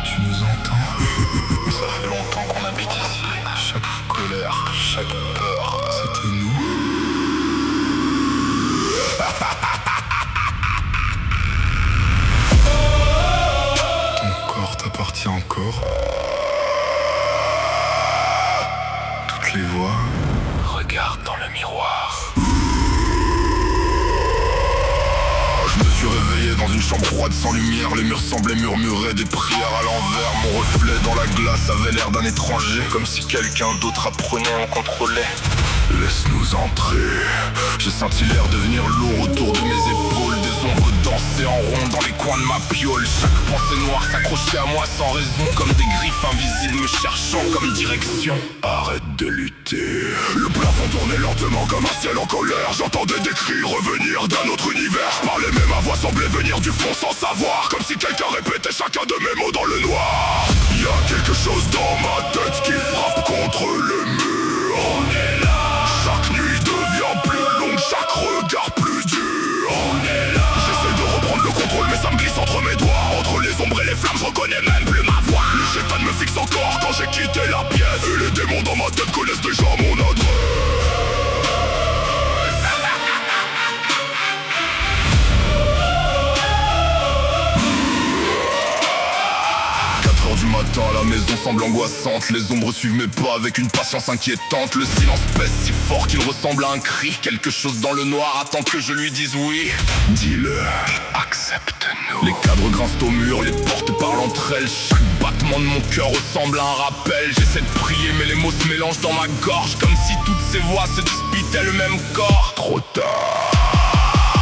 Tu nous entends? Ça fait longtemps qu'on habite ici. Chaque colère, chaque peur, c'était nous. Ton corps t'appartient encore. Toutes les voix. Regarde dans le miroir. Je me suis réveillé dans une chambre froide sans lumière. Les murs semblaient murmurer des prières à l'envers. Mon reflet dans la glace avait l'air d'un étranger, comme si quelqu'un d'autre apprenait à en contrôler. Laisse-nous entrer. J'ai senti l'air devenir lourd autour de mes épaules. Des ombres dansaient en rond dans les coins de ma piole. Chaque pensée noire s'accrochait à moi sans raison, comme des griffes invisibles me cherchant comme direction. Arrête de lutter. Le plafond tournait lentement comme un ciel en colère. J'entendais des cris revenir d'un autre univers. Je parlais mais ma voix semblait venir du fond sans savoir, comme si quelqu'un répétait chacun de mes mots dans le noir. Y'a quelque chose dans ma tête qui frappe contre le mur. On est là. Chaque nuit devient plus longue, chaque regard plus dur. On est là. J'essaie de reprendre le contrôle mais ça me glisse entre mes doigts. Entre les ombres et les flammes je reconnais même plus ma voix. Le chétan me fixe encore quand j'ai quitté la pièce. Et les démons dans ma tête connaissent déjà mon adresse. 4h du matin, la maison semble angoissante. Les ombres suivent mes pas avec une patience inquiétante. Le silence pèse si fort qu'il ressemble à un cri. Quelque chose dans le noir attend que je lui dise oui. Dis-le, accepte-nous. Les cadres grincent au mur, les portes parlent entre elles. Chaque battement de mon cœur ressemble à un rappel. J'essaie de prier mais les mots se mélangent dans ma gorge, comme si toutes ces voix se disputaient le même corps. Trop tard.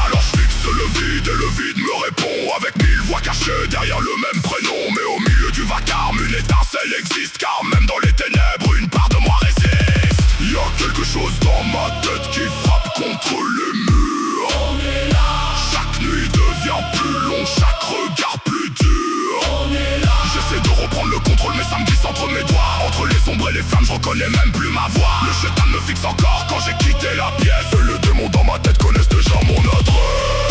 Alors je fixe le vide et le vide me répond avec 1000 voix cachées derrière le même prénom. Mais au milieu du vacarme une étincelle existe, car même dans les ténèbres une part de moi résiste. Y'a quelque chose dans ma tête qui frappe contre le mur. On est là. Chaque nuit devient plus long, chaque regard plus dur. On est là. J'essaie de reprendre le contrôle mais ça me glisse entre mes doigts. Entre les ombres et les flammes je reconnais même plus ma voix. Le chétan me fixe encore quand j'ai quitté la pièce. Et les démons dans ma tête connaissent déjà mon adresse.